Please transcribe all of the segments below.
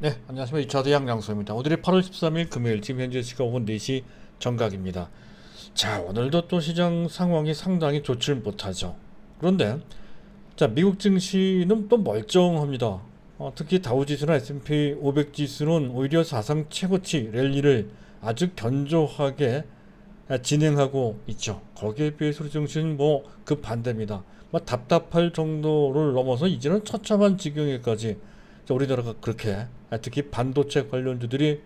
네, 안녕하십니까. 2차대 양양소입니다. 오늘이 8월 13일 금요일, 지금 현재 시각 오후 4시 정각입니다. 자, 오늘도 또 시장 상황이 상당히 좋지 못하죠. 그런데, 자, 미국 증시는 또 멀쩡합니다. 특히 다우지수나 S&P 500 지수는 오히려 사상 최고치 랠리를 아주 견조하게 진행하고 있죠. 거기에 비해서 우리 증시는 뭐 그 반대입니다. 뭐 답답할 정도를 넘어서 이제는 처참한 지경에까지 우리나라가 그렇게 특히 반도체 관련주들이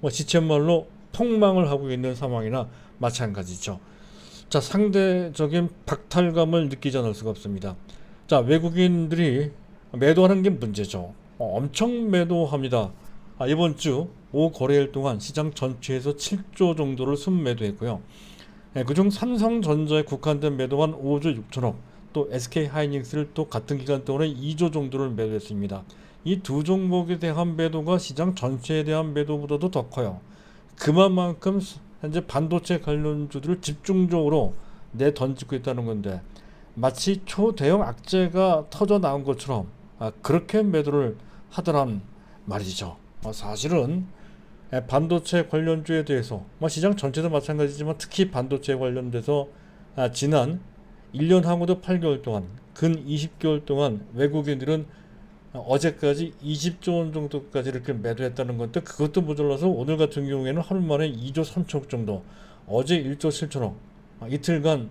뭐 지쳇말로 폭망을 하고 있는 상황이나 마찬가지죠. 자, 상대적인 박탈감을 느끼지 않을 수가 없습니다. 자, 외국인들이 매도하는 게 문제죠. 엄청 매도합니다. 이번 주 5거래일 동안 시장 전체에서 7조 정도를 순매도했고요. 그중 삼성전자에 국한된 매도만 5조 6천억, 또 SK하이닉스를 또 같은 기간 동안에 2조 정도를 매도했습니다. 이 두 종목에 대한 매도가 시장 전체에 대한 매도보다도 더 커요. 그만큼 현재 반도체 관련주들을 집중적으로 내던지고 있다는 건데, 마치 초대형 악재가 터져 나온 것처럼 그렇게 매도를 하더란 말이죠. 사실은 반도체 관련주에 대해서 시장 전체도 마찬가지지만 특히 반도체 관련돼서 지난 1년 하고도 8개월 동안, 근 20개월 동안 외국인들은 어제까지 20조 원 정도까지 이렇게 매도했다는 건데, 그것도 모자라서 오늘 같은 경우에는 하루 만에 2조 3천억 정도, 어제 1조 7천억, 이틀간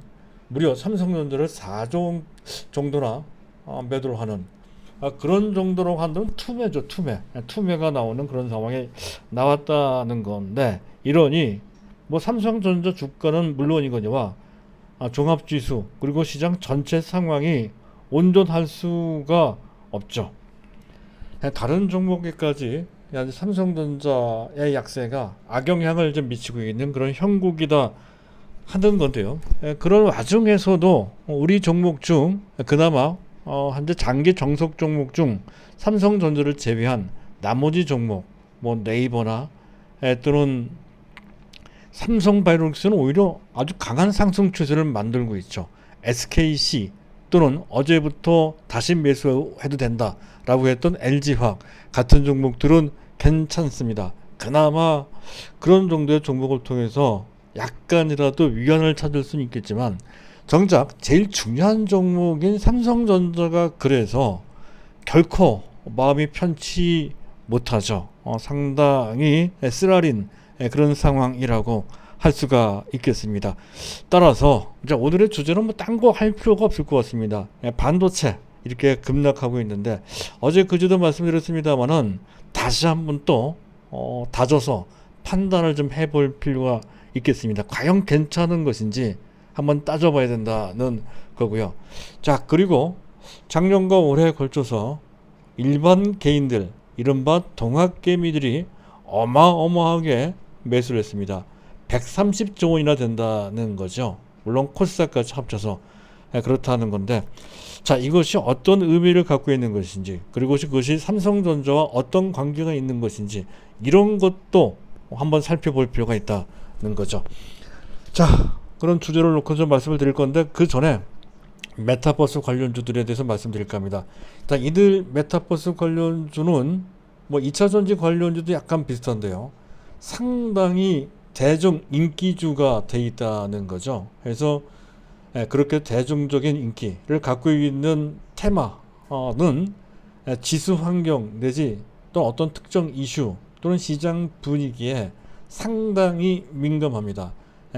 무려 삼성전자를 4조 정도나 매도를 하는, 그런 정도로 한다면 투매죠. 투매가 나오는 그런 상황이 나왔다는 건데, 이러니 뭐 삼성전자 주가는 물론이거니와 종합지수 그리고 시장 전체 상황이 온전할 수가 없죠. 다른 종목에까지 삼성전자의 약세가 악영향을 좀 미치고 있는 그런 형국이다 하는 건데요. 그런 와중에서도 우리 종목 중 그나마 현재 장기 정석 종목 중 삼성전자를 제외한 나머지 종목, 뭐 네이버나 또는 삼성바이오로직스는 오히려 아주 강한 상승 추세를 만들고 있죠. SKC 또는 어제부터 다시 매수해도 된다라고 했던 LG화학 같은 종목들은 괜찮습니다. 그나마 그런 정도의 종목을 통해서 약간이라도 위안을 찾을 수는 있겠지만, 정작 제일 중요한 종목인 삼성전자가 그래서 결코 마음이 편치 못하죠. 상당히 쓰라린 그런 상황이라고 할 수가 있겠습니다. 따라서 이제 오늘의 주제는 뭐 딴 거 할 필요가 없을 것 같습니다. 반도체 이렇게 급락하고 있는데, 어제 그제도 말씀드렸습니다만은 다시 한번 또 다져서 판단을 좀 해볼 필요가 있겠습니다. 과연 괜찮은 것인지 한번 따져봐야 된다는 거고요. 자, 그리고 작년과 올해에 걸쳐서 일반 개인들, 이른바 동학개미들이 어마어마하게 매수를 했습니다. 130조 원이나 된다는 거죠. 물론 코스닥까지 합쳐서 그렇다는 건데, 자, 이것이 어떤 의미를 갖고 있는 것인지, 그리고 그것이 삼성전자와 어떤 관계가 있는 것인지, 이런 것도 한번 살펴볼 필요가 있다는 거죠. 자, 그런 주제를 놓고 좀 말씀을 드릴 건데, 그 전에 메타버스 관련주들에 대해서 말씀드릴까 합니다. 일단 이들 메타버스 관련주는 뭐 2차전지 관련주도 약간 비슷한데요. 상당히 대중 인기주가 돼 있다는 거죠. 그래서 그렇게 대중적인 인기를 갖고 있는 테마는 지수 환경 내지 또 어떤 특정 이슈 또는 시장 분위기에 상당히 민감합니다.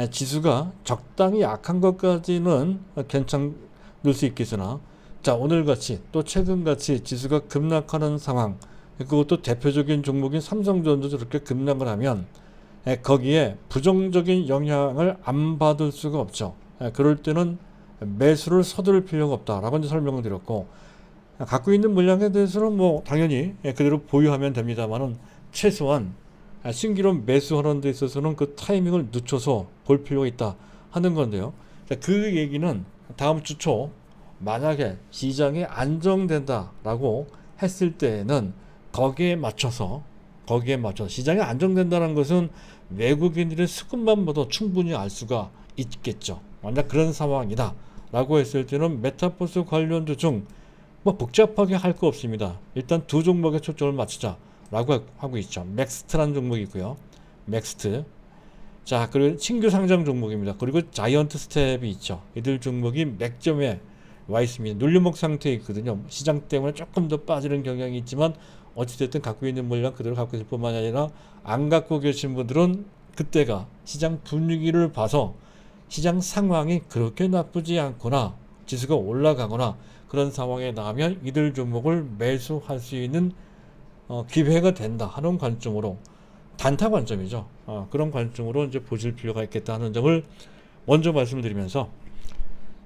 지수가 적당히 약한 것까지는 괜찮을 수 있겠으나, 자, 오늘같이 또 최근같이 지수가 급락하는 상황, 그것도 대표적인 종목인 삼성전자 저렇게 급락을 하면 거기에 부정적인 영향을 안 받을 수가 없죠. 그럴 때는 매수를 서두를 필요가 없다라고 이제 설명을 드렸고, 갖고 있는 물량에 대해서는 뭐 당연히 그대로 보유하면 됩니다만은, 최소한 신기록 매수하는 데 있어서는 그 타이밍을 늦춰서 볼 필요가 있다 하는 건데요. 그 얘기는 다음 주 초 만약에 시장이 안정된다라고 했을 때는 거기에 맞춰서 시장이 안정된다는 것은 외국인들의 수급만 봐도 충분히 알 수가 있겠죠. 만약 그런 상황이다 라고 했을 때는 메타버스 관련주 중 뭐 복잡하게 할 거 없습니다. 일단 두 종목에 초점을 맞추자 라고 하고 있죠. 맥스트라는 종목이고요. 맥스트. 자, 그리고 신규 상장 종목입니다. 그리고 자이언트 스텝이 있죠. 이들 종목이 맥점에 와 있습니다. 눌림목 상태에 있거든요. 시장 때문에 조금 더 빠지는 경향이 있지만 어찌됐든 갖고 있는 물량 그대로 갖고 있을 뿐만 아니라 안 갖고 계신 분들은 그때가 시장 분위기를 봐서 시장 상황이 그렇게 나쁘지 않거나 지수가 올라가거나 그런 상황에 나가면 이들 종목을 매수할 수 있는 기회가 된다 하는 관점으로, 단타 관점이죠. 그런 관점으로 이제 보실 필요가 있겠다 하는 점을 먼저 말씀을 드리면서,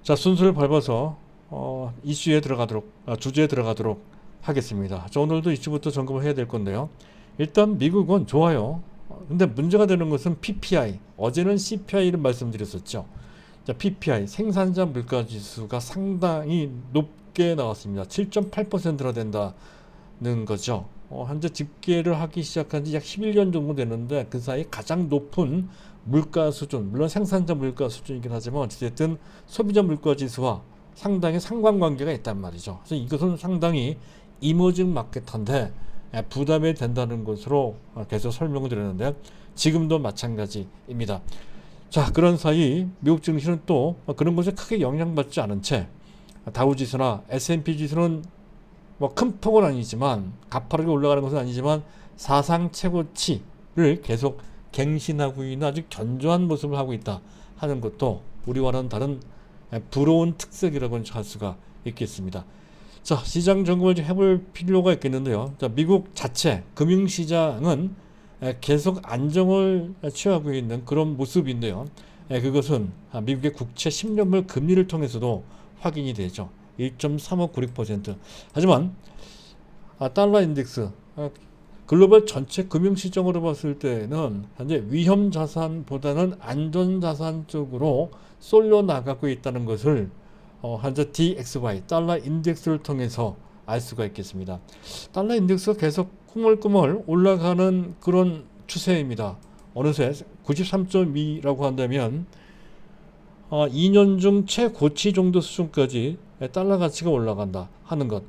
자, 순서를 밟아서 이슈에 들어가도록, 주제에 들어가도록 하겠습니다. 자, 오늘도 이슈부터 점검을 해야 될 건데요. 일단 미국은 좋아요. 근데 문제가 되는 것은 PPI. 어제는 CPI를 말씀드렸었죠. 자, PPI 생산자 물가 지수가 상당히 높게 나왔습니다. 7.8%나 된다는 거죠. 현재 집계를 하기 시작한 지 약 11년 정도 되는데 그 사이 가장 높은 물가 수준, 물론 생산자 물가 수준이긴 하지만 어쨌든 소비자 물가 지수와 상당히 상관관계가 있단 말이죠. 그래서 이것은 상당히 이머징 마켓인데 부담이 된다는 것으로 계속 설명을 드렸는데 지금도 마찬가지입니다. 자, 그런 사이 미국 증시는 또 그런 것에 크게 영향받지 않은 채 다우지수나 S&P 지수는 뭐 큰 폭은 아니지만 가파르게 올라가는 것은 아니지만 사상 최고치를 계속 갱신하고 있는 아주 견조한 모습을 하고 있다 하는 것도 우리와는 다른 부러운 특색이라고 할 수가 있겠습니다. 자, 시장 점검을 좀 해볼 필요가 있겠는데요. 자, 미국 자체 금융시장은 계속 안정을 취하고 있는 그런 모습인데요. 그것은 미국의 국채 10년물 금리를 통해서도 확인이 되죠. 1.3596%. 하지만 달러 인덱스, 글로벌 전체 금융시장으로 봤을 때는 현재 위험 자산보다는 안전 자산 쪽으로 쏠려 나가고 있다는 것을 현재 DXY 달러 인덱스를 통해서 알 수가 있겠습니다. 달러 인덱스가 계속 꾸물꾸물 올라가는 그런 추세입니다. 어느새 93.2라고 한다면 2년 중 최고치 정도 수준까지 달러 가치가 올라간다 하는 것.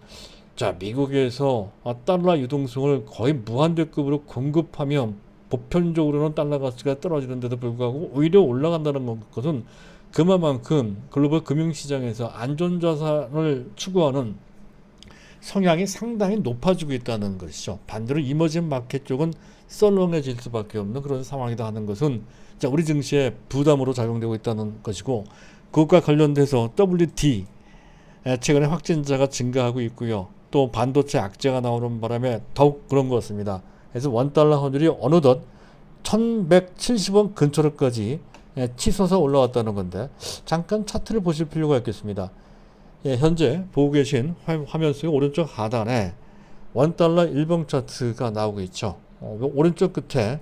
자, 미국에서 달러 유동성을 거의 무한대급으로 공급하며 보편적으로는 달러 가치가 떨어지는데도 불구하고 오히려 올라간다는 것은 그만큼 글로벌 금융시장에서 안전자산을 추구하는 성향이 상당히 높아지고 있다는 것이죠. 반대로 이머징 마켓 쪽은 썰렁해질 수밖에 없는 그런 상황이다 하는 것은, 자, 우리 증시에 부담으로 작용되고 있다는 것이고, 그것과 관련돼서 WT 최근에 확진자가 증가하고 있고요. 또 반도체 악재가 나오는 바람에 더욱 그런 것 같습니다. 그래서 원달러 환율이 어느덧 1170원 근처로까지 치솟아 올라왔다는 건데, 잠깐 차트를 보실 필요가 있겠습니다. 현재 보고 계신 화면 속의 오른쪽 하단에 원달러 일봉 차트가 나오고 있죠. 오른쪽 끝에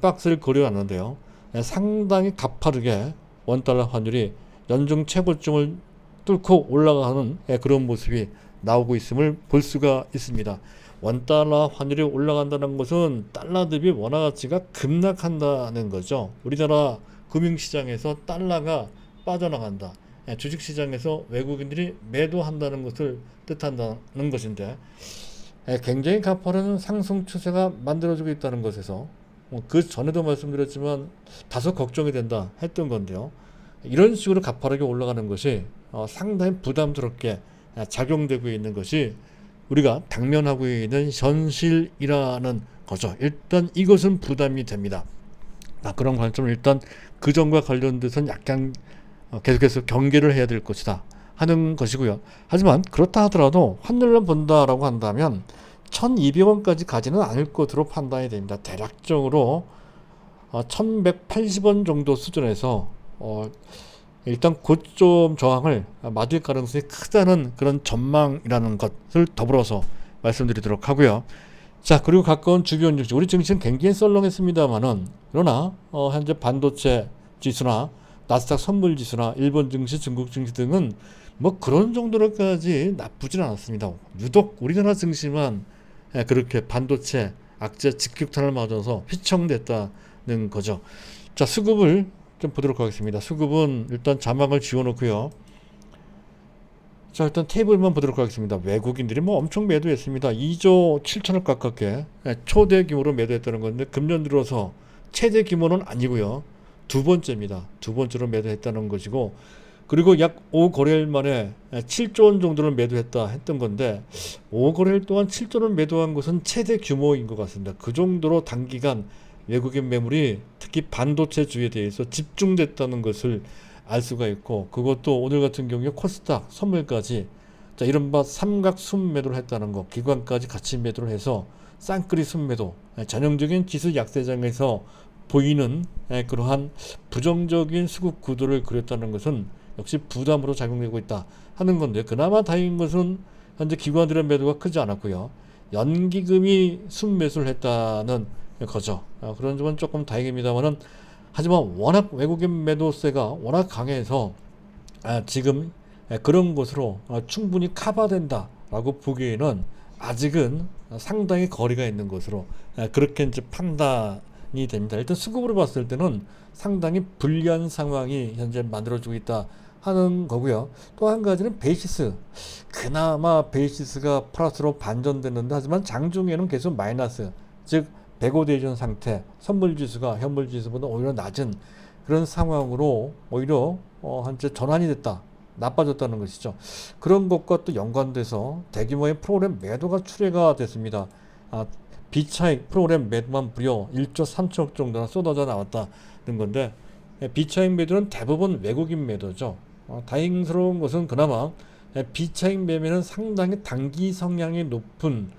박스를 그려놨는데요. 상당히 가파르게 원달러 환율이 연중 최고점을 뚫고 올라가는 그런 모습이 나오고 있음을 볼 수가 있습니다. 원달러 환율이 올라간다는 것은 달러 대비 원화 가치가 급락한다는 거죠. 우리나라 금융시장에서 달러가 빠져나간다. 주식시장에서 외국인들이 매도한다는 것을 뜻한다는 것인데, 굉장히 가파른 상승 추세가 만들어지고 있다는 것에서 그 전에도 말씀드렸지만 다소 걱정이 된다 했던 건데요. 이런 식으로 가파르게 올라가는 것이 상당히 부담스럽게 작용되고 있는 것이 우리가 당면하고 있는 현실이라는 거죠. 일단 이것은 부담이 됩니다. 그런 관점을 일단 그 점과 관련돼서는 약간 계속해서 경계를 해야 될 것이다 하는 것이고요. 하지만 그렇다 하더라도 환율로 본다라고 한다면 1200원까지 가지는 않을 것으로 판단이 됩니다. 대략적으로 1180원 정도 수준에서 일단 고점 저항을 맞을 가능성이 크다는 그런 전망이라는 것을 더불어서 말씀드리도록 하고요. 자, 그리고 가까운 주변 증시, 우리 증시는 굉장히 썰렁했습니다만은, 그러나 현재 반도체 지수나 나스닥 선물 지수나 일본 증시, 중국 증시 등은 뭐 그런 정도로까지 나쁘진 않았습니다. 유독 우리나라 증시만 그렇게 반도체 악재 직격탄을 맞아서 휘청됐다는 거죠. 자, 수급을 좀 보도록 하겠습니다. 수급은 일단 자막을 지워놓고요. 자, 일단 테이블만 보도록 하겠습니다. 외국인들이 뭐 엄청 매도했습니다. 2조 7천억 가깝게 초대 규모로 매도했다는 건데 금년 들어서 최대 규모는 아니고요. 두 번째입니다. 두 번째로 매도했다는 것이고, 그리고 약 5거래일 만에 7조 원 정도를 매도했다 했던 건데 5거래일 동안 7조 원 매도한 것은 최대 규모인 것 같습니다. 그 정도로 단기간 외국인 매물이 특히 반도체 주에 대해서 집중됐다는 것을 알 수가 있고, 그것도 오늘 같은 경우에 코스닥 선물까지 자 이른바 삼각 순매도를 했다는 거, 기관까지 같이 매도를 해서 쌍끌이 순매도, 전형적인 지수 약세장에서 보이는 그러한 부정적인 수급 구도를 그렸다는 것은 역시 부담으로 작용되고 있다 하는 건데, 그나마 다행인 것은 현재 기관들의 매도가 크지 않았고요. 연기금이 순매수를 했다는 거죠. 그런 점은 조금 다행입니다만은, 하지만 워낙 외국인 매도세가 워낙 강해서 지금 그런 것으로 충분히 커버된다라고 보기에는 아직은 상당히 거리가 있는 것으로 그렇게 이제 판단이 됩니다. 일단 수급으로 봤을 때는 상당히 불리한 상황이 현재 만들어지고 있다 하는 거고요. 또 한 가지는 베이시스. 그나마 베이시스가 플러스로 반전됐는데, 하지만 장중에는 계속 마이너스, 즉 백오대전 상태, 선물지수가 현물지수보다 오히려 낮은 그런 상황으로 오히려 현재 전환이 됐다, 나빠졌다는 것이죠. 그런 것과 또 연관돼서 대규모의 프로그램 매도가 출회가 됐습니다. 비차익 프로그램 매도만 무려 1조 3천억 정도나 쏟아져 나왔다는 건데, 비차익 매도는 대부분 외국인 매도죠. 다행스러운 것은 그나마 비차익 매매는 상당히 단기 성향이 높은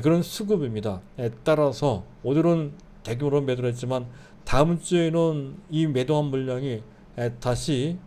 그런 수급입니다. 따라서 오늘은 대규모로 매도를 했지만 다음 주에는 이 매도한 물량이 다시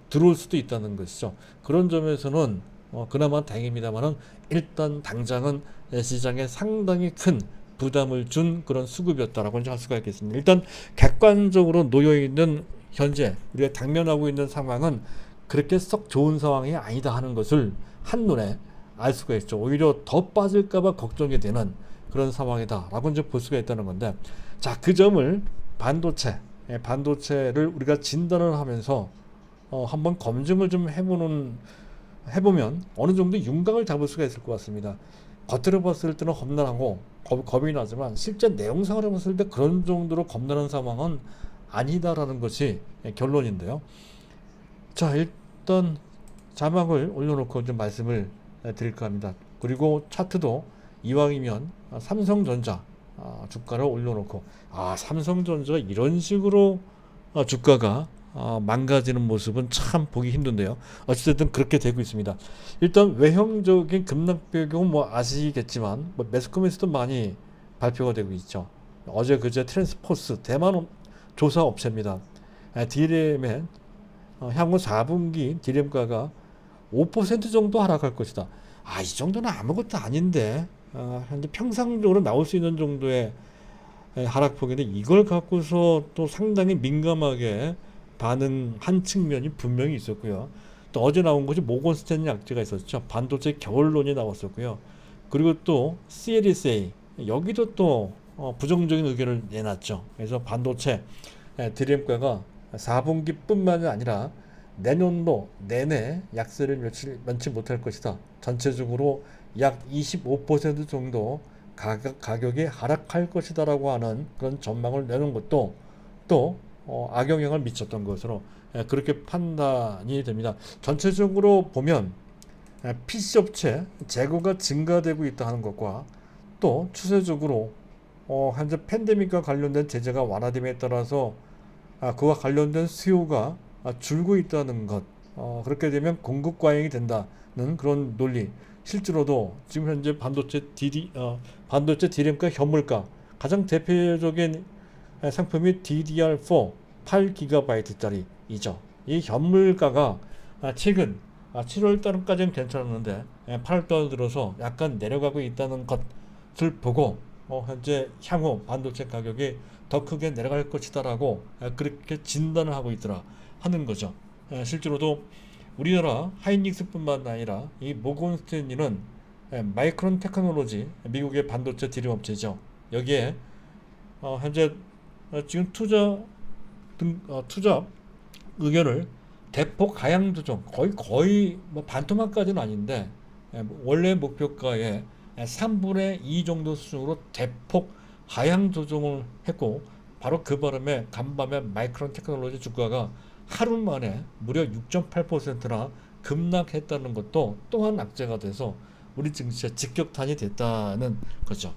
들어올 수도 있다는 것이죠. 그런 점에서는 그나마 다행입니다만은, 일단 당장은 시장에 상당히 큰 부담을 준 그런 수급이었다라고 할 수가 있겠습니다. 일단 객관적으로 놓여 있는 현재 우리가 당면하고 있는 상황은 그렇게 썩 좋은 상황이 아니다 하는 것을 한눈에 알 수가 있죠. 오히려 더 빠질까봐 걱정이 되는 그런 상황이다라고 이제 볼 수가 있다는 건데, 자, 그 점을 반도체를 우리가 진단을 하면서 한번 검증을 좀 해보면 어느 정도 윤곽을 잡을 수가 있을 것 같습니다. 겉으로 봤을 때는 험난하고 겁이 나지만 실제 내용상으로 봤을 때 그런 정도로 겁나는 상황은 아니다라는 것이 결론인데요. 자, 일단 자막을 올려놓고 좀 말씀을 드릴까 합니다. 그리고 차트도 이왕이면 삼성전자 주가를 올려놓고, 삼성전자가 이런 식으로 주가가 망가지는 모습은 참 보기 힘든데요. 어쨌든 그렇게 되고 있습니다. 일단 외형적인 급락 배경은 뭐 아시겠지만 매스컴에서도 많이 발표가 되고 있죠. 어제 그제 트랜스포스 대만 조사 업체입니다. D램의 향후 4분기 D램가가 5% 정도 하락할 것이다. 이 정도는 아무것도 아닌데, 현재 평상적으로 나올 수 있는 정도의 하락폭인데 이걸 갖고서 또 상당히 민감하게 반응한 측면이 분명히 있었고요. 또 어제 나온 것이 모건 스탠리 악재가 있었죠. 반도체 겨울론이 나왔었고요. 그리고 또 CLSA, 여기도 또 부정적인 의견을 내놨죠. 그래서 반도체 D램가가 4분기뿐만이 아니라 내년도 내내 약세를 면치 못할 것이다. 전체적으로 약 25% 정도 가격이 하락할 것이다라고 하는 그런 전망을 내는 것도 또 악영향을 미쳤던 것으로 그렇게 판단이 됩니다. 전체적으로 보면 PC 업체 재고가 증가되고 있다 하는 것과, 또 추세적으로 현재 팬데믹과 관련된 제재가 완화됨에 따라서 그와 관련된 수요가 줄고 있다는 것, 그렇게 되면 공급 과잉이 된다는 그런 논리, 실제로도 지금 현재 반도체 D램가 현물가 가장 대표적인 상품이 DDR4 8GB짜리이죠. 이 현물가가 최근 7월달까지는 괜찮았는데 8월달 들어서 약간 내려가고 있다는 것을 보고 현재 향후 반도체 가격이 더 크게 내려갈 것이다라고 그렇게 진단을 하고 있더라 하는 거죠. 실제로도 우리나라 하이닉스뿐만 아니라 이 모건 스탠리는 마이크론 테크놀로지, 미국의 반도체 D램 업체죠. 여기에 현재 지금 투자 의견을 대폭 하향 조정 거의 뭐 반토막까지는 아닌데 원래 목표가의 3분의 2 정도 수준으로 대폭 하향 조정을 했고 바로 그 바람에 간밤에 마이크론 테크놀로지 주가가 하루 만에 무려 6.8%나 급락했다는 것도 또한 악재가 돼서 우리 증시에 직격탄이 됐다는 거죠.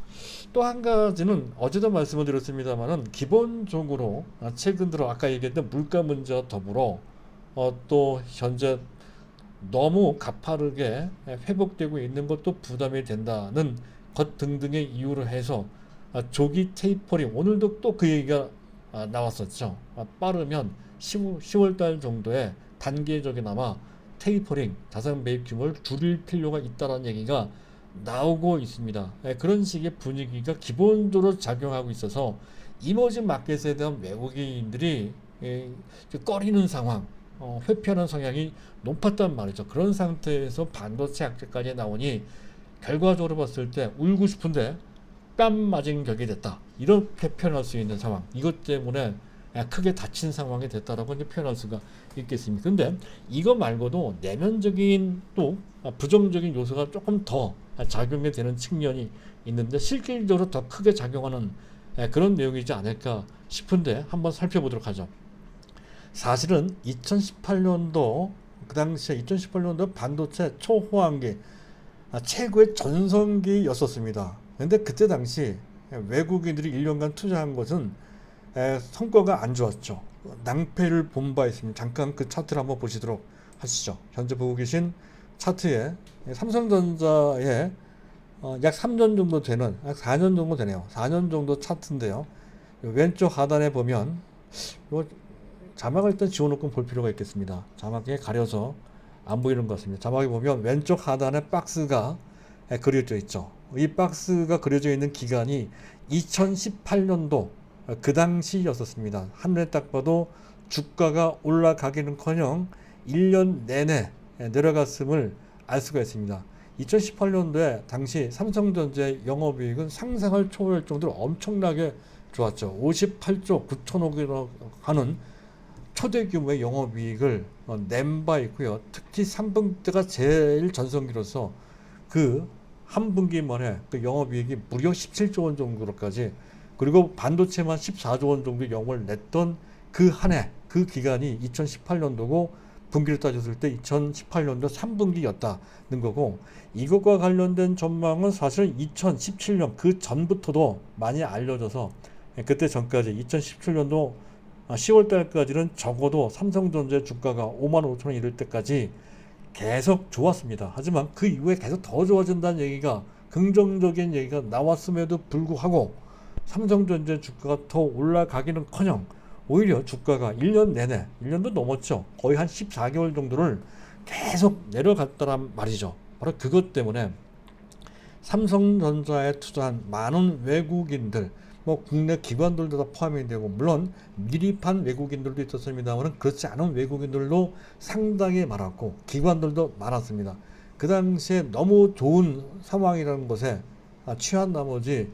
또 한 가지는 어제도 말씀을 드렸습니다만은 기본적으로 최근 들어 아까 얘기했던 물가 문제와 더불어 또 현재 너무 가파르게 회복되고 있는 것도 부담이 된다는 것 등등의 이유로 해서 조기 테이퍼링 오늘도 또 그 얘기가 나왔었죠. 빠르면 10월 달 정도에 단계적이나마 테이퍼링 자산 매입 규모를 줄일 필요가 있다는 얘기가 나오고 있습니다. 그런 식의 분위기가 기본적으로 작용하고 있어서 이머징 마켓에 대한 외국인들이 꺼리는 상황, 회피하는 성향이 높았단 말이죠. 그런 상태에서 반도체 악재까지 나오니 결과적으로 봤을 때 울고 싶은데 뺨 맞은 격이 됐다. 이렇게 표현할 수 있는 상황. 이것 때문에 크게 다친 상황이 됐다라고 이제 표현할 수가 있겠습니다. 근데 이거 말고도 내면적인 또 부정적인 요소가 조금 더 작용이 되는 측면이 있는데 실질적으로 더 크게 작용하는 그런 내용이지 않을까 싶은데 한번 살펴보도록 하죠. 사실은 2018년도 그 당시에 2018년도 반도체 초호황기 최고의 전성기였었습니다. 근데 그때 당시 외국인들이 1년간 투자한 것은 성과가 안 좋았죠. 낭패를 본 바 있습니다. 잠깐 그 차트를 한번 보시도록 하시죠. 현재 보고 계신 차트에 삼성전자의 약 3년 정도 되는, 약 4년 정도 되네요. 4년 정도 차트인데요. 왼쪽 하단에 보면 요 자막을 일단 지워놓고 볼 필요가 있겠습니다. 자막에 가려서 안 보이는 것 같습니다. 자막에 보면 왼쪽 하단에 박스가 그려져 있죠. 이 박스가 그려져 있는 기간이 2018년도 그 당시였었습니다. 한눈에 딱 봐도 주가가 올라가기는커녕 1년 내내 내려갔음을 알 수가 있습니다. 2018년도에 당시 삼성전자의 영업이익은 상상을 초월할 정도로 엄청나게 좋았죠. 58조 9천억이라고 하는 초대 규모의 영업이익을 낸 바 있고요. 특히 3분기 때가 제일 전성기로서 그 한 분기 만에 그 영업이익이 무려 17조 원 정도로까지 그리고 반도체만 14조 원 정도 영업을 냈던 그 한 해, 그 기간이 2018년도고 분기를 따졌을 때 2018년도 3분기였다는 거고 이것과 관련된 전망은 사실 2017년 그 전부터도 많이 알려져서 그때 전까지 2017년도 10월 달까지는 적어도 삼성전자 주가가 5만 5천 원 이럴 때까지 계속 좋았습니다. 하지만 그 이후에 계속 더 좋아진다는 얘기가 긍정적인 얘기가 나왔음에도 불구하고 삼성전자 주가가 더 올라가기는커녕 오히려 주가가 1년 내내 1년도 넘었죠. 거의 한 14개월 정도를 계속 내려갔다란 말이죠. 바로 그것 때문에 삼성전자에 투자한 많은 외국인들 뭐 국내 기관들도 다 포함이 되고 물론 미리판 외국인들도 있었습니다만 그렇지 않은 외국인들도 상당히 많았고 기관들도 많았습니다. 그 당시에 너무 좋은 상황이라는 것에 취한 나머지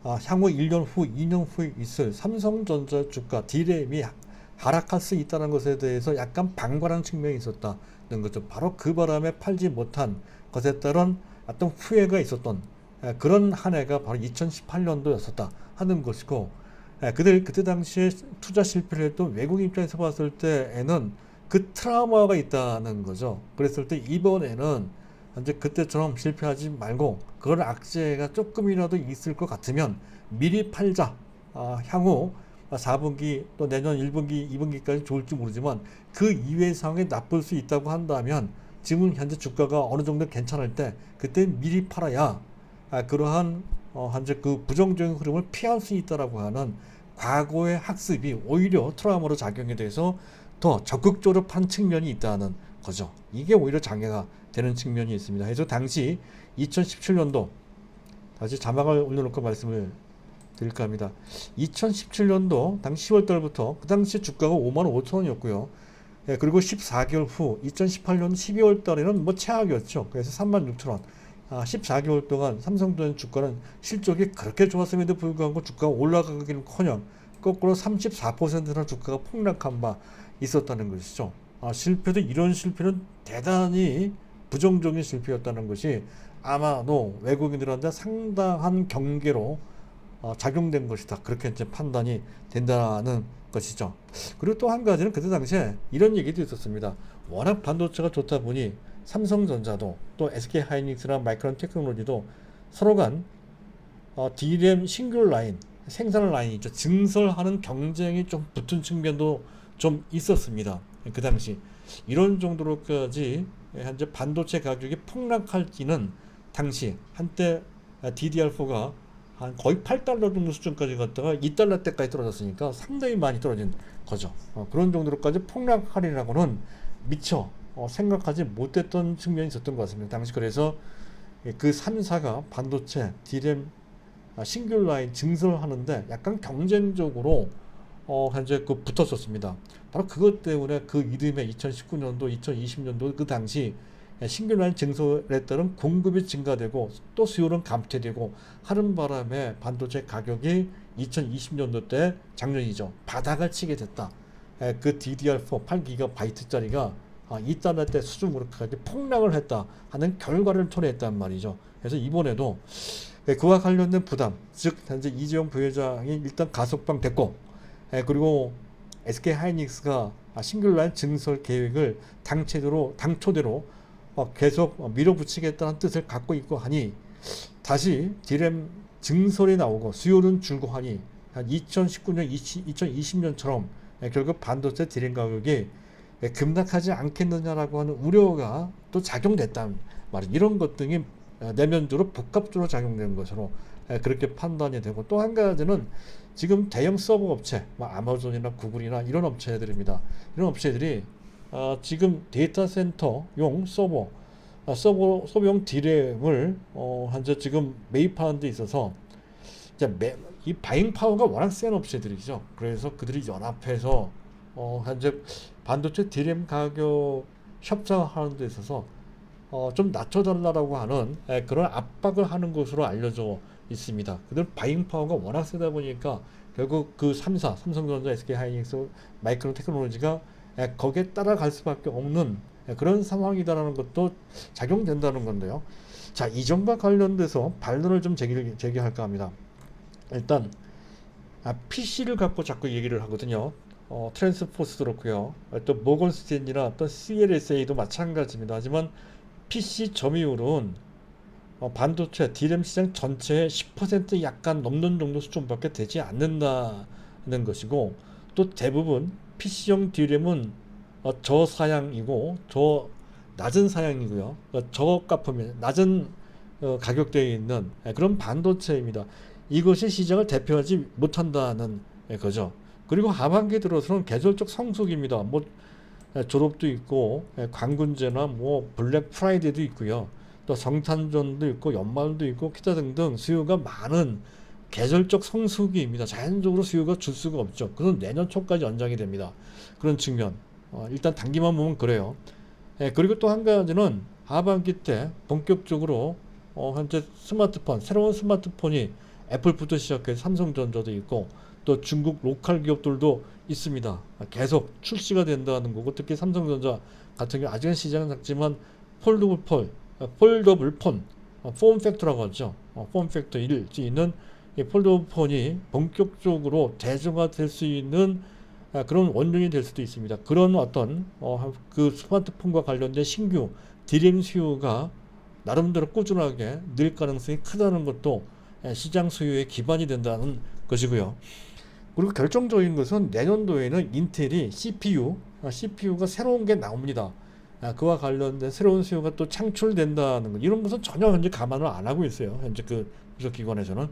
향후 1년 후, 2년 후에 있을 삼성전자 주가 D램이 하락할 수 있다는 것에 대해서 약간 방관한 측면이 있었다는 거죠. 바로 그 바람에 팔지 못한 것에 따른 어떤 후회가 있었던 그런 한 해가 바로 2018년도였었다 하는 것이고 그때 당시에 투자 실패를 했던 외국 입장에서 봤을 때에는 그 트라우마가 있다는 거죠. 그랬을 때 이번에는 이제 그때처럼 실패하지 말고 그런 악재가 조금이라도 있을 것 같으면 미리 팔자. 향후 4분기 또 내년 1분기, 2분기까지 좋을지 모르지만 그 이외의 상황이 나쁠 수 있다고 한다면 지금 현재 주가가 어느 정도 괜찮을 때 그때 미리 팔아야 그러한 현재 그 부정적인 흐름을 피할 수 있다라고 하는 과거의 학습이 오히려 트라우마로 작용에 대해서 더 적극적으로 판 측면이 있다는 거죠. 이게 오히려 장애가 되는 측면이 있습니다. 그래서 당시 2017년도 다시 자막을 올려놓고 말씀을 드릴까 합니다. 2017년도 당시 10월 달부터 그 당시 주가가 5만 5천 원이었고요. 그리고 14개월 후 2018년 12월 달에는 뭐 최악이었죠. 그래서 3만 6천 원. 14개월 동안 삼성전자 주가는 실적이 그렇게 좋았음에도 불구하고 주가가 올라가기는커녕 거꾸로 34%나 주가가 폭락한 바 있었다는 것이죠. 실패도 이런 실패는 대단히 부정적인 실패였다는 것이 아마도 외국인들한테 상당한 경계로 작용된 것이다. 그렇게 이제 판단이 된다는 것이죠. 그리고 또 한 가지는 그때 당시에 이런 얘기도 있었습니다. 워낙 반도체가 좋다 보니 삼성전자도 또 SK하이닉스나 마이크론 테크놀로지도 서로 간 D램 싱글 라인, 생산 라인이 있죠. 증설하는 경쟁이 좀 붙은 측면도 좀 있었습니다. 그 당시 이런 정도로까지 현재 반도체 가격이 폭락할지는 당시 한때 DDR4가 한 거의 8달러 정도 수준까지 갔다가 2달러 때까지 떨어졌으니까 상당히 많이 떨어진 거죠. 그런 정도로까지 폭락하리라고는 미처 생각하지 못했던 측면이 있었던 것 같습니다. 당시 그래서 그 3사가 반도체 D램 싱글 라인 증설하는데 약간 경쟁적으로 현재 그 붙었었습니다. 바로 그것 때문에 그 이듬해 2019년도, 2020년도 그 당시 신규 라인 증설에 따른 공급이 증가되고 또 수요는 감퇴되고 하는 바람에 반도체 가격이 2020년도 때 작년이죠. 바닥을 치게 됐다. 그 DDR4 8GB짜리가 2달러 때 수준으로까지 폭락을 했다 하는 결과를 토로했단 말이죠. 그래서 이번에도 그와 관련된 부담, 즉 현재 이재용 부회장이 일단 가석방 됐고, 그리고 SK하이닉스가 싱글라인 증설 계획을 당초대로 계속 밀어붙이겠다는 뜻을 갖고 있고 하니 다시 D램 증설이 나오고 수요는 줄고 하니 한 2019년, 2020년처럼 결국 반도체 D램 가격이 급락하지 않겠느냐라고 하는 우려가 또 작용됐다는 말이에요. 이런 것 등이 내면적으로 복합적으로 작용되는 것으로 그렇게 판단이 되고, 또 한 가지는 지금 대형 서버 업체, 아마존이나 구글이나 이런 업체들입니다. 이런 업체들이 지금 데이터 센터용 서버용 D램을 현재 지금 매입하는 데 있어서 이 바잉 파워가 워낙 센 업체들이죠. 그래서 그들이 연합해서 현재 반도체 D램 가격 협상하는 데 있어서 좀 낮춰달라고 하는 그런 압박을 하는 것으로 알려져 있습니다. 그들 바잉 파워가 워낙 세다 보니까 결국 그 3사, 삼성전자, SK하이닉스, 마이크론 테크놀로지가 거기에 따라갈 수밖에 없는 그런 상황이다라는 것도 작용된다는 건데요. 자, 이점과 관련돼서 반론을 좀 제기할까 합니다. 일단 PC를 갖고 자꾸 얘기를 하거든요. 트랜스포스도 그렇고요. 또 모건스탠이나 또 CLSA도 마찬가지입니다. 하지만 PC 점유율은 반도체 D램 시장 전체의 10% 약간 넘는 정도 수준밖에 되지 않는다는 것이고, 또 대부분 PC용 D램은 저사양이고 낮은 사양이고요. 저가품이 낮은 가격대에 있는 그런 반도체입니다. 이것이 시장을 대표하지 못한다는 거죠. 그리고 하반기 들어서는 계절적 성수기입니다. 졸업도 있고 광군제나 블랙 프라이데이도 있고요. 또 성탄절도 있고 연말도 있고 기타 등등 수요가 많은 계절적 성수기입니다. 자연적으로 수요가 줄 수가 없죠. 그건 내년 초까지 연장이 됩니다. 그런 측면 일단 단기만 보면 그래요. 그리고 또 한 가지는 하반기 때 본격적으로 현재 새로운 스마트폰이 애플부터 시작해서 삼성전자도 있고 또 중국 로컬 기업들도 있습니다. 계속 출시가 된다는 거고, 특히 삼성전자 같은 경우 아직은 시장은 작지만 폴더블 폰, 폼팩터라고 하죠. 폼팩터 1이 있는 이 폴더블 폰이 본격적으로 대중화될 수 있는 그런 원흉이 될 수도 있습니다. 그런 어떤 그 스마트폰과 관련된 신규 D램 수요가 나름대로 꾸준하게 늘 가능성이 크다는 것도 시장 수요의 기반이 된다는 것이고요. 그리고 결정적인 것은 내년도에는 인텔이 CPU가 새로운 게 나옵니다. 그와 관련된 새로운 수요가 또 창출된다는 것, 이런 것은 전혀 현재 감안을 안 하고 있어요. 현재 그 분석기관에서는.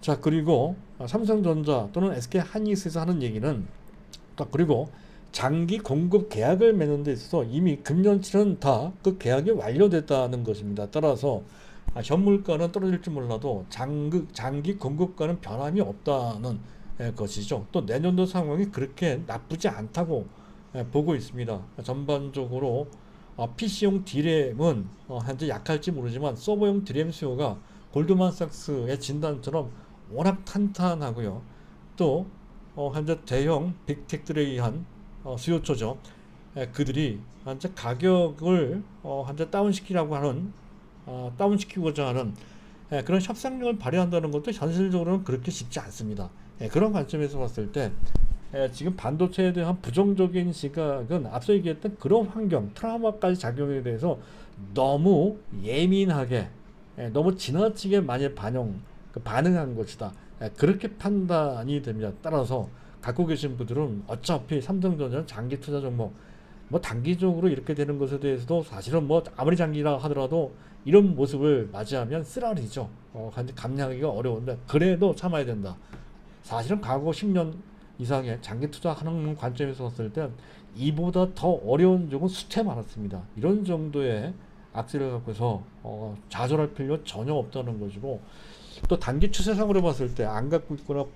자, 그리고 삼성전자 또는 SK하이닉스에서 하는 얘기는 그리고 장기 공급 계약을 맺는 데 있어서 이미 금년치는 다 그 계약이 완료됐다는 것입니다. 따라서 현물가는 떨어질지 몰라도 장기 공급가는 변함이 없다는 것이죠. 또 내년도 상황이 그렇게 나쁘지 않다고 보고 있습니다. 전반적으로 PC용 D램은 현재 약할지 모르지만 서버용 D램 수요가 골드만삭스의 진단처럼 워낙 탄탄하고요. 또 현재 대형 빅텍들에 의한 수요처죠. 그들이 현재 가격을 현재 다운시키려고 하는 다운시키고자 하는 그런 협상력을 발휘한다는 것도 현실적으로는 그렇게 쉽지 않습니다. 그런 관점에서 봤을 때 지금 반도체에 대한 부정적인 시각은 앞서 얘기했던 그런 환경, 트라우마까지 작용에 대해서 너무 예민하게, 너무 지나치게 많이 반응한 것이다. 그렇게 판단이 됩니다. 따라서 갖고 계신 분들은 어차피 삼성전자는 장기 투자 종목, 뭐 단기적으로 이렇게 되는 것에 대해서도 사실은 뭐 아무리 장기라 하더라도 이런 모습을 맞이하면 쓰라리죠. 감내하기가 어려운데 그래도 참아야 된다. 사실은 과거 10년 이상의 장기 투자하는 관점에서 봤을 때 이보다 더 어려운 적은 수태 많았습니다. 이런 정도의 악세를 갖고서 좌절할 필요 전혀 없다는 것이고, 또 단기 추세상으로 봤을 때 안 갖고 있거나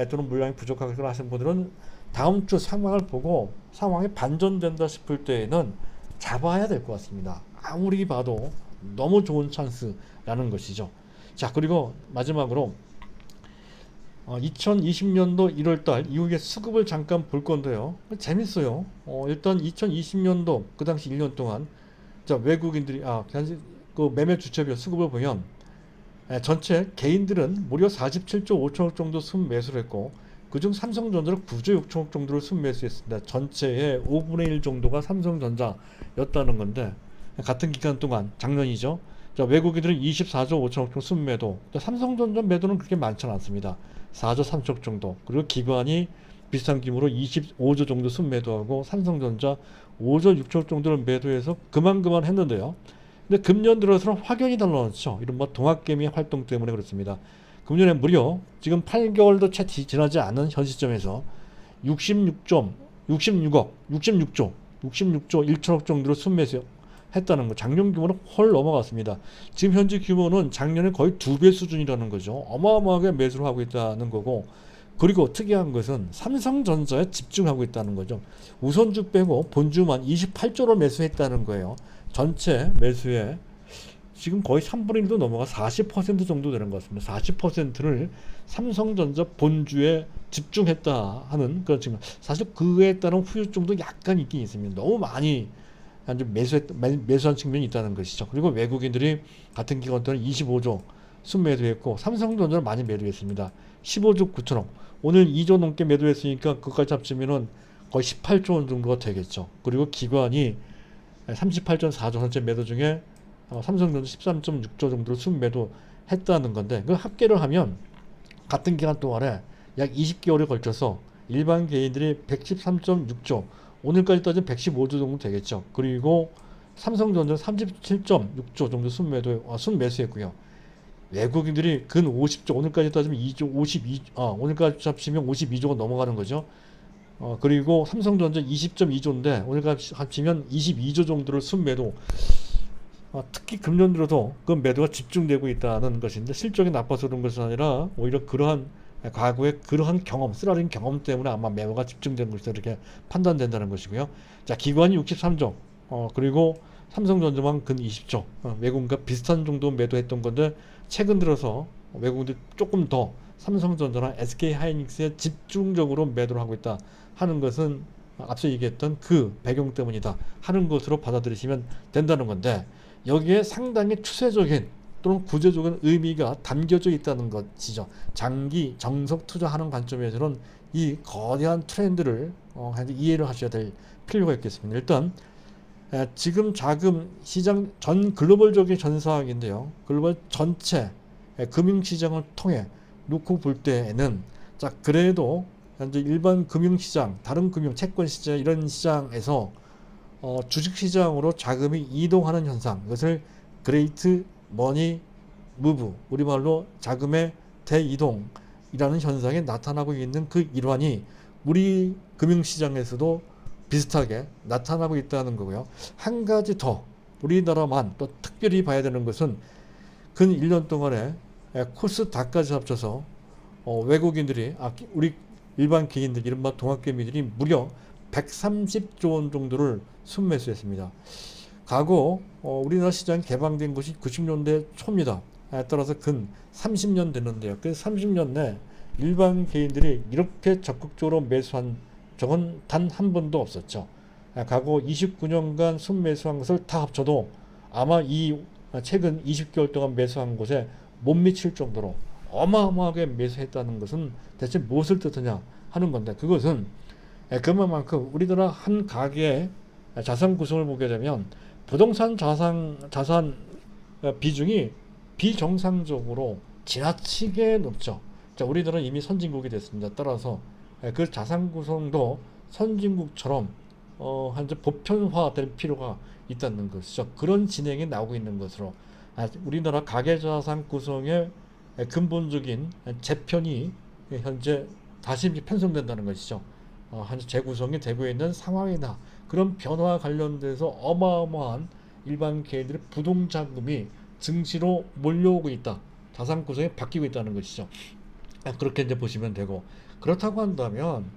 또는 물량이 부족하거나 하신 분들은 다음 주 상황을 보고 상황이 반전된다 싶을 때에는 잡아야 될 것 같습니다. 아무리 봐도 너무 좋은 찬스라는 것이죠. 자, 그리고 마지막으로 2020년도 1월달 이후에 수급을 잠깐 볼 건데요. 재밌어요. 일단 2020년도 그 당시 1년 동안 자, 외국인들이 그 매매 주체별 수급을 보면 전체 개인들은 무려 47조 5천억 정도 순매수를 했고, 그중 삼성전자는 9조 6천억 정도를 순매수했습니다. 전체의 5분의 1 정도가 삼성전자였다는 건데, 같은 기간 동안 작년이죠. 자, 외국인들은 24조 5천억 정도 순매도, 삼성전자 매도는 그렇게 많지는 않습니다. 4조 3천억 정도. 그리고 기관이 비슷한 규모로 25조 정도 순매도하고 삼성전자 5조 6천억 정도를 매도해서 그만 했는데요. 근데 금년 들어서는 확연히 달라졌죠. 이른바 동학개미 활동 때문에 그렇습니다. 금년에 무려 지금 8개월도 채 지나지 않은 현 시점에서 66조 1천억 정도로 순매수 했다는 거. 작년 규모는 헐 넘어갔습니다. 지금 현재 규모는 작년에 거의 2배 수준이라는 거죠. 어마어마하게 매수를 하고 있다는 거고, 그리고 특이한 것은 삼성전자에 집중하고 있다는 거죠. 우선주 빼고 본주만 28조를 매수했다는 거예요. 전체 매수에 지금 거의 3분의 1도 넘어가 40% 정도 되는 것 같습니다. 40%를 삼성전자 본주에 집중했다 하는 그런 측면. 사실 그에 따른 후유증도 약간 있긴 있습니다. 너무 많이 매수한 측면이 있다는 것이죠. 그리고 외국인들이 같은 기간 동안 25조 순매도했고, 삼성전자를 많이 매도했습니다. 15조 9천억. 오늘 2조 넘게 매도했으니까 그것까지 합치면은 거의 18조 원 정도가 되겠죠. 그리고 기관이 38조 4조 전체 매도 중에 삼성전자 13.6조 정도를 순매도 했다는 건데, 그 합계를 하면 같은 기간 동안에 약 20개월에 걸쳐서 일반 개인들이 113.6조, 오늘까지 따지면 115조 정도 되겠죠. 그리고 삼성전자 37.6조 정도 순매수했고요. 외국인들이 근 50조, 오늘까지 따지면 2조 오늘까지 합치면 52조가 넘어가는 거죠. 그리고 삼성전자 20.2조인데 오늘까지 합치면 22조 정도를 순매도. 특히 금년 들어도 그 매도가 집중되고 있다는 것인데, 실적이 나빠서 그런 것이 아니라 오히려 그러한 과거의 그러한 경험, 쓰라린 경험 때문에 아마 매도가 집중된 것이다, 이렇게 판단된다는 것이고요. 자, 기관이 63조, 그리고 삼성전자만 근 20조, 외국인과 비슷한 정도 매도했던 건데, 최근 들어서 외국인들이 조금 더 삼성전자나 SK하이닉스에 집중적으로 매도를 하고 있다 하는 것은 앞서 얘기했던 그 배경 때문이다 하는 것으로 받아들이시면 된다는 건데, 여기에 상당히 추세적인 또는 구조적인 의미가 담겨져 있다는 것이죠. 장기 정석 투자하는 관점에서는 이 거대한 트렌드를 이해를 하셔야 될 필요가 있겠습니다. 일단 지금 자금 시장 전 글로벌적인 전 상황인데요. 글로벌 전체 금융시장을 통해 놓고 볼 때에는, 자, 그래도 현재 일반 금융시장, 다른 금융, 채권시장 이런 시장에서 주식시장으로 자금이 이동하는 현상, 이것을 그레이트 머니 무브, 우리말로 자금의 대이동이라는 현상이 나타나고 있는 그 일환이 우리 금융시장에서도 비슷하게 나타나고 있다는 거고요. 한 가지 더 우리나라만 또 특별히 봐야 되는 것은 근 1년 동안에 코스닥까지 합쳐서 외국인들이 우리 일반 개인들, 이른바 동학개미들이 무려 130조 원 정도를 순매수했습니다. 과거 우리나라 시장이 개방된 것이 90년대 초입니다. 따라서 근 30년 됐는데요. 그 30년 내 일반 개인들이 이렇게 적극적으로 매수한 적은 단 한 번도 없었죠. 과거 29년간 순매수한 것을 다 합쳐도 아마 이 최근 20개월 동안 매수한 곳에 못 미칠 정도로 어마어마하게 매수했다는 것은 대체 무엇을 뜻하냐 하는 건데, 그것은 그만큼 우리나라 한 가게의 자산 구성을 보게 되면 부동산 자산 비중이 비정상적으로 지나치게 높죠. 자, 우리나라는 이미 선진국이 됐습니다. 따라서 그 자산 구성도 선진국처럼 현재 보편화될 필요가 있다는 것이죠. 그런 진행이 나오고 있는 것으로 우리나라 가계자산 구성의 근본적인 재편이 현재 다시 편성된다는 것이죠. 현재 재구성이 되고 있는 상황이다. 그런 변화와 관련돼서 어마어마한 일반 개인들의 부동자금이 증시로 몰려오고 있다. 자산 구성이 바뀌고 있다는 것이죠. 그렇게 이제 보시면 되고, 그렇다고 한다면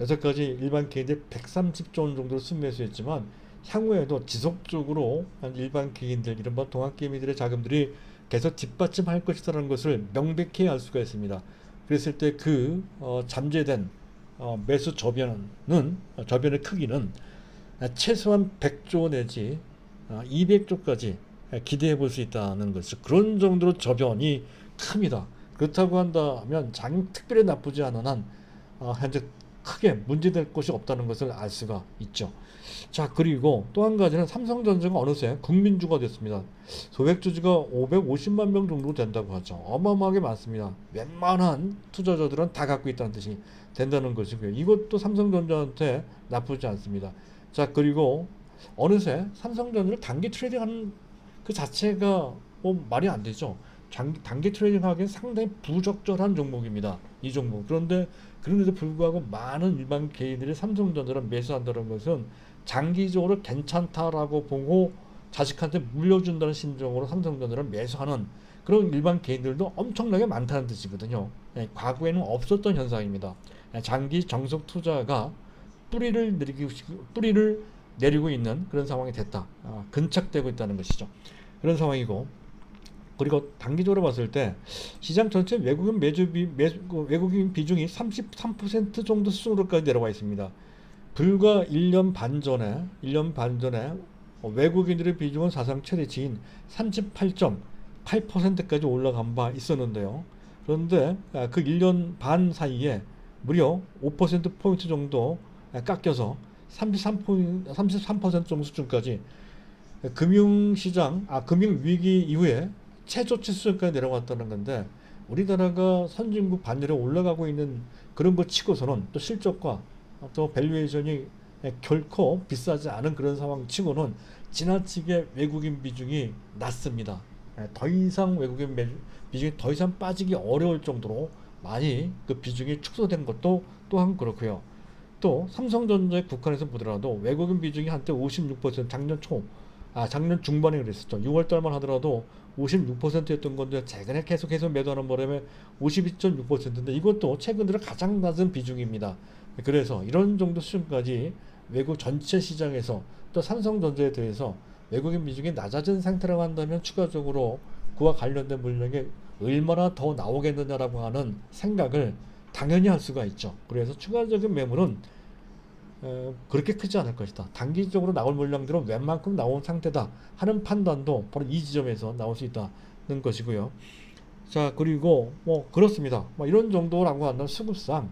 여태까지 일반 개인들 130조 원 정도를 순매수했지만 향후에도 지속적으로 일반 개인들, 이른바 동학개미들의 자금들이 계속 뒷받침할 것이라는 것을 명백히 알 수가 있습니다. 그랬을 때 그 잠재된 매수 저변의 크기는 최소한 100조 내지 200조까지 기대해 볼 수 있다는 것이죠. 그런 정도로 저변이 큽니다. 그렇다고 한다면 장이 특별히 나쁘지 않은 한 현재 크게 문제될 것이 없다는 것을 알 수가 있죠. 자, 그리고 또 한 가지는 삼성전자가 어느새 국민주가 됐습니다. 소액주주가 550만 명 정도 된다고 하죠. 어마어마하게 많습니다. 웬만한 투자자들은 다 갖고 있다는 뜻이 된다는 것이고요. 이것도 삼성전자한테 나쁘지 않습니다. 자, 그리고 어느새 삼성전자를 단기 트레이딩하는 그 자체가 말이 안 되죠. 단기 트레이딩하기엔 상당히 부적절한 종목입니다. 이 종목. 그런데도 불구하고 많은 일반 개인들이 삼성전자를 매수한다는 것은 장기적으로 괜찮다라고 보고 자식한테 물려준다는 심정으로 삼성전자를 매수하는 그런 일반 개인들도 엄청나게 많다는 뜻이거든요. 과거에는 없었던 현상입니다. 장기 정석 투자가 뿌리를 내리고 있는 그런 상황이 됐다. 근착되고 있다는 것이죠. 그런 상황이고, 그리고 단기적으로 봤을 때 시장 전체 외국인 비중이 33% 정도 수준으로까지 내려와 있습니다. 불과 1년 반 전에 외국인들의 비중은 사상 최대치인 38.8%까지 올라간 바 있었는데요. 그런데 그 1년 반 사이에 무려 5%포인트 정도 깎여서 33% 정도 수준까지 금융위기 이후에 최저치 수준까지 내려갔다는 건데, 우리나라가 선진국 반열에 올라가고 있는 그런 것 치고서는 또 실적과 또 밸류에이션이 결코 비싸지 않은 그런 상황 치고는 지나치게 외국인 비중이 낮습니다. 더 이상 외국인 비중이 더 이상 빠지기 어려울 정도로 많이 그 비중이 축소된 것도 또한 그렇고요. 또 삼성전자에 국한해서 보더라도 외국인 비중이 한때 56%, 작년 중반에 그랬었죠. 6월 달만 하더라도 56%였던 건데 최근에 계속해서 매도하는 바람에 52.6%인데 이것도 최근 들어 가장 낮은 비중입니다. 그래서 이런 정도 수준까지 외국 전체 시장에서 또 삼성전자에 대해서 외국인 비중이 낮아진 상태라고 한다면 추가적으로 그와 관련된 물량이 얼마나 더 나오겠느냐라고 하는 생각을 당연히 할 수가 있죠. 그래서 추가적인 매물은 그렇게 크지 않을 것이다. 단기적으로 나올 물량들은 웬만큼 나온 상태다 하는 판단도 바로 이 지점에서 나올 수 있다는 것이고요. 자, 그리고 그렇습니다. 이런 정도라고 한다면 수급상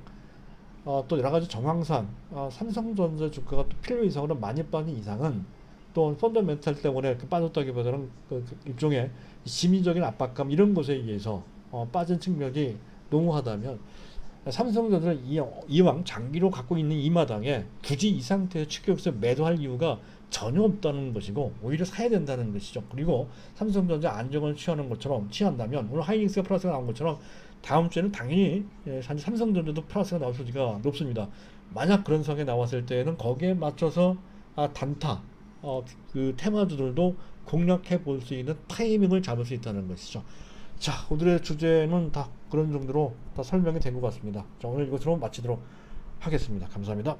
또 여러 가지 정황상 삼성전자 주가가 또 필요 이상으로 많이 빠진 이상은 또 펀더멘탈 때문에 빠졌다기보다는 그 일종의 심리적인 압박감 이런 것에 의해서 빠진 측면이 농후하다면, 삼성전자를 이왕 장기로 갖고 있는 이 마당에 굳이 이 상태에 추격해서 매도할 이유가 전혀 없다는 것이고 오히려 사야 된다는 것이죠. 그리고 삼성전자 안정을 취한다면 오늘 하이닉스가 플러스가 나온 것처럼 다음 주에는 당연히 삼성전자도 플러스가 나올 수가 높습니다. 만약 그런 상황이 나왔을 때는 거기에 맞춰서 단타 그 테마주들도 공략해 볼 수 있는 타이밍을 잡을 수 있다는 것이죠. 자, 오늘의 주제는 다 그런 정도로 다 설명이 된 것 같습니다. 자, 오늘 이것으로 마치도록 하겠습니다. 감사합니다.